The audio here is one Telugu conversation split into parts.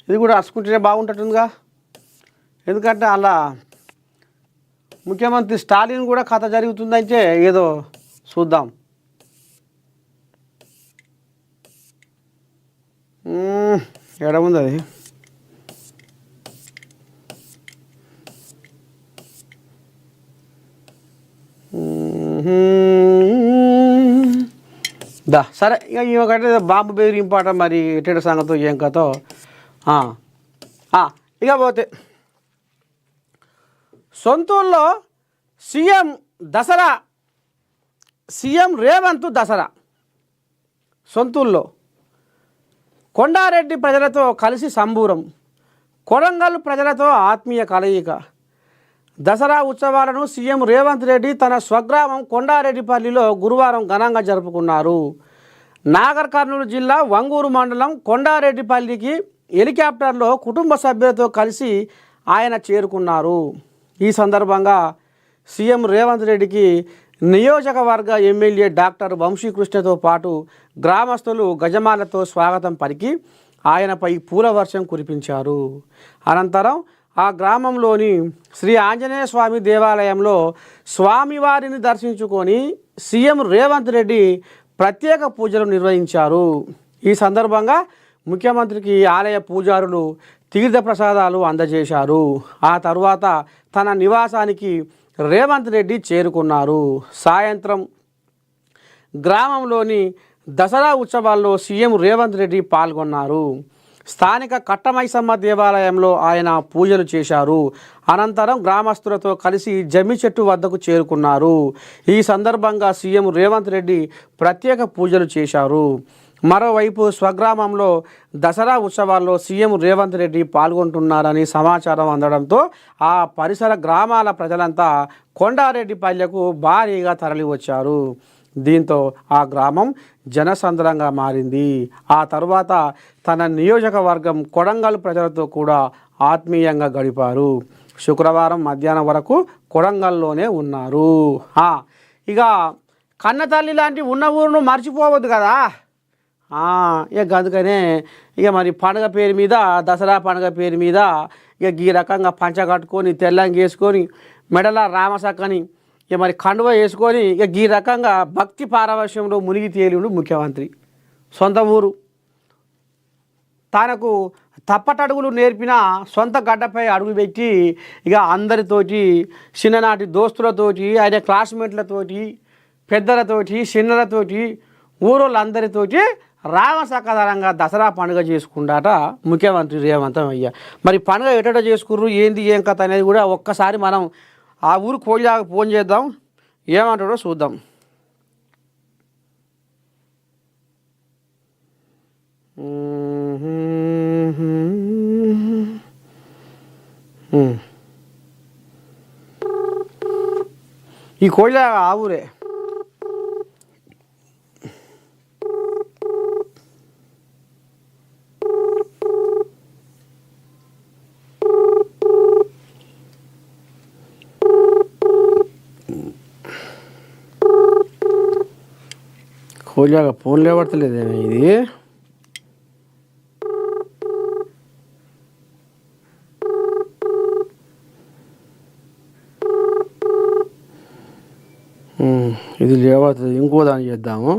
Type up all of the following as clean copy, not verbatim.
ఇది కూడా అరుచుకుంటేనే బాగుంటుందిగా. ఎందుకంటే అలా ముఖ్యమంత్రి స్టాలిన్ కూడా కథ జరుగుతుందంటే ఏదో చూద్దాం. ఎక్కడ ఉంది అది? సరే ఇక ఒకటే బాంబు బెదిరింపాట మరి ఎట్టేట సంగతో ఏం కథో. ఇక పోతే సొంతూరులో సీఎం రేవంత్ దసరా. సొంతూరులో కొండారెడ్డి ప్రజలతో కలిసి సంబూరం, కొడంగల్ ప్రజలతో ఆత్మీయ కలయిక. దసరా ఉత్సవాలను సీఎం రేవంత్ రెడ్డి తన స్వగ్రామం కొండారెడ్డిపల్లిలో గురువారం ఘనంగా జరుపుకున్నారు. నాగర్ కర్నూలు జిల్లా వంగూరు మండలం కొండారెడ్డిపల్లికి హెలికాప్టర్లో కుటుంబ సభ్యులతో కలిసి ఆయన చేరుకున్నారు. ఈ సందర్భంగా సీఎం రేవంత్ రెడ్డికి నియోజకవర్గ ఎమ్మెల్యే డాక్టర్ వంశీకృష్ణతో పాటు గ్రామస్తులు గజమాలతో స్వాగతం పలికి ఆయనపై పూల వర్షం కురిపించారు. అనంతరం ఆ గ్రామంలోని శ్రీ ఆంజనేయ స్వామి దేవాలయంలో స్వామివారిని దర్శించుకొని సీఎం రేవంత్ రెడ్డి ప్రత్యేక పూజలు నిర్వహించారు. ఈ సందర్భంగా ముఖ్యమంత్రికి ఆలయ పూజారులు తీర్థప్రసాదాలు అందజేశారు. ఆ తరువాత తన నివాసానికి రేవంత్ రెడ్డి చేరుకున్నారు. సాయంత్రం గ్రామంలోని దసరా ఉత్సవాల్లో సీఎం రేవంత్ రెడ్డి పాల్గొన్నారు. స్థానిక కట్టమైసమ్మ దేవాలయంలో ఆయన పూజలు చేశారు. అనంతరం గ్రామస్తులతో కలిసి జమ్మి చెట్టు వద్దకు చేరుకున్నారు. ఈ సందర్భంగా సీఎం రేవంత్ రెడ్డి ప్రత్యేక పూజలు చేశారు. మరోవైపు స్వగ్రామంలో దసరా ఉత్సవాల్లో సీఎం రేవంత్ రెడ్డి పాల్గొంటున్నారని సమాచారం అందడంతో ఆ పరిసర గ్రామాల ప్రజలంతా కొండారెడ్డిపల్లెకు భారీగా తరలివచ్చారు. దీంతో ఆ గ్రామం జనసంద్రంగా మారింది. ఆ తర్వాత తన నియోజకవర్గం కొడంగల్ ప్రజలతో కూడా ఆత్మీయంగా గడిపారు. శుక్రవారం మధ్యాహ్నం వరకు కొడంగల్లోనే ఉన్నారు. ఇక కన్నతల్లి లాంటి ఉన్న ఊరును మర్చిపోవద్దు కదా. ఇక అందుకనే ఇక మరి పండుగ పేరు మీద, దసరా పండుగ పేరు మీద ఇక ఈ రకంగా పంచ కట్టుకొని తెల్లంగి వేసుకొని మెడల రామసక్కని ఇక మరి కండువ వేసుకొని ఇక ఈ రకంగా భక్తి పారవశ్యంలో మునిగి తేలిండు ముఖ్యమంత్రి. సొంత ఊరు తనకు తప్పటడుగులు నేర్పిన సొంత గడ్డపై అడుగు పెట్టి ఇక అందరితోటి, చిన్ననాటి దోస్తులతోటి, ఆయన క్లాస్మేట్లతోటి, పెద్దలతోటి, చిన్నలతోటి, ఊరోళ్ళందరితోటి రామసక్కదనంగా దసరా పండుగ చేసుకుంటాట ముఖ్యమంత్రి రేవంత్ అయ్య. మరి పండుగ ఎటట చేసుకుర్రు, ఏంది ఏం కథ అనేది కూడా ఒక్కసారి మనం ఆ ఊరు కోళ్ళగా ఫోన్ చేద్దాం, ఏమంటాడో చూద్దాం. ఈ కోళ్ళగా ఆ ఊరే. కోళ్ళగా ఫోన్ లేవడతలేదేమో ఇది. ఇది లేవడుతుంది, ఇంకో దాన్ని చేద్దాము.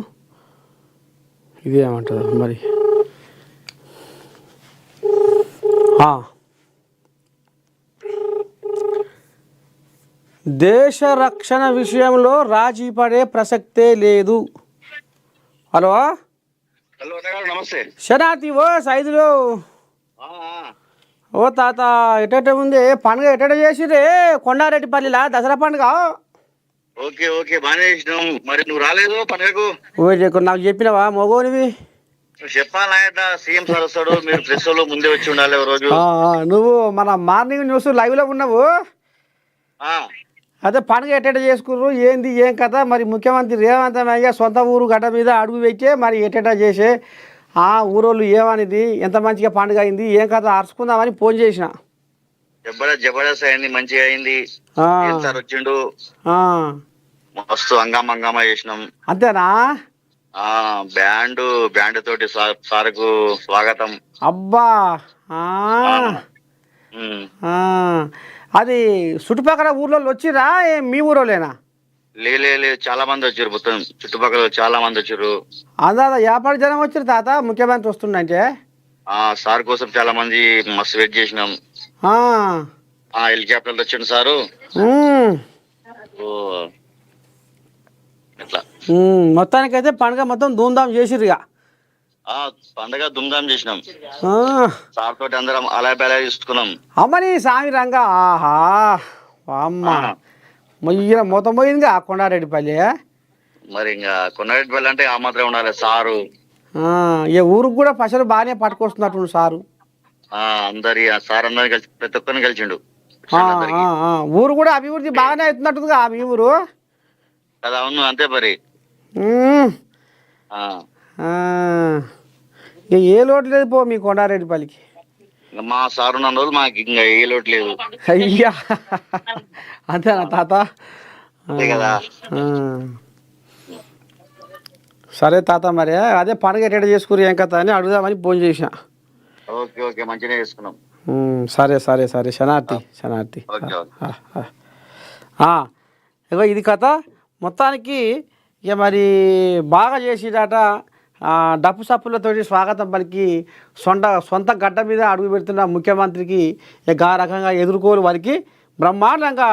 ఇదేమంటారు మరి. దేశ రక్షణ విషయంలో రాజీ పడే ప్రసక్తే లేదు. హలో నమస్తే. శనాతి ఓ సైదులో ఓ తాత ఎట్ట ఉంది పండుగ ఎట్ట చేసిరే కొండారెడ్డిపల్లిలా దసరా పండుగ? ఓకే ఓకే బాగానే చేసినాం. మరి నువ్వు రాలేదు పండుగకు? నాకు చెప్పినవా మగోనివి? చెప్పాలట సీఎం సార్ వస్తాడు, మీరు ప్రెస్ లో ముందే వచ్చి ఉండాలి రోజు. నువ్వు మన మార్నింగ్ న్యూస్ లైవ్ లో ఉన్నావు. అదే పండుగ ఎట్ట చేసుకుర్రు, ఏంది ఏం కథ? మరి ముఖ్యమంత్రి రేవంత్ అయ్య సొంత ఊరు గడ్డ మీద అడుగు పెట్టే మరి ఎట్ట చేసే ఊరోళ్ళు ఏమనిది, ఎంత మంచిగా పండుగ అయింది, ఏం కథ అరుచుకుందామని ఫోన్ చేసిన. జబర్దస్త్ అయింది, మంచిగా అయింది. సార్ వచ్చిండు, మస్తు హంగామా చేసినాం. అంతేనా? బ్యాండ్ తోటి సార్కు స్వాగతం. అబ్బా ఆ, ఉమ్. ఆ. అది చుట్టుపక్కల ఊర్లో వచ్చిరా మీ ఊరోలేనా? లే చాలా మంది వచ్చారు, మొత్తం చుట్టుపక్కల చాలా మంది వచ్చారు. అదా వ్యాపార జనం వచ్చారు తాత, ముఖ్యమంత్రి వస్తుండంటే. ఆ సార్ కోసం చాలా మంది మస్తు వెయిట్ చేసినాం. ఆ, ఆ హెలికాప్టర్ వచ్చిండు సారు. ఉమ్, ఓ ఎట్లా మొత్తానికైతే పండుగ మొత్తం ధూమ్ధాం చేసిర్రు ఇక. ఆ పండగ దుమ్దాం చేసినాం. ఆ, సార్ తోటి అందరం అలా బేలా తీసుకున్నాం. అమ్మని సామి రంగా, ఆహా, అమ్మ ఆ, మొయ్య మొత్తం పోయిందిగా కొండారెడ్డిపల్లి. మరి ఇంకా కొన్నారెడ్డిపల్లి అంటే ఆ మాత్రం ఉండాలి సారు. ఇక ఊరికి కూడా పసలు బాగానే పట్టుకొస్తున్నట్టు సారు. అందరి ఆ సార్ అందరిని కలిసి ప్రతి ఒక్కరిని కలిసిండు ఆ, అందరికి. ఊరు కూడా అభివృద్ధి బాగానే అవుతున్నట్టుగా మీ ఊరు. కదా అవును అంతే మరి. ఉమ్, ఆ, ఆ, ఇక ఏ లోటు లేదు పో మీ కొండారెడ్డిపల్లికి. ఇంకా మా సార్ ఉన్న రోజులు మాకు ఇంకా ఏ లోటు లేదు. అయ్యా, అంతేనా తాత? అంతే కదా. ఆ. సరే తాత, మరి అదే పండుగ ఎట్ట చేసుకురు ఏం కథ అని అడుగుదామని ఫోన్ చేసిన. ఓకే ఓకే మంచిగా చేసుకున్నాం. సరే సరే సరే, శనార్థి శనార్థి. Okay okay. ఇగో ఇది కథ మొత్తానికి. ఇక మరి బాగా చేసిడట. డప్పు సప్పులతోటి స్వాగతం పలికి సొంత గడ్డ మీద అడుగు పెడుతున్న ముఖ్యమంత్రికి ఇక ఆ రకంగా ఎదుర్కోలు వారికి బ్రహ్మాండంగా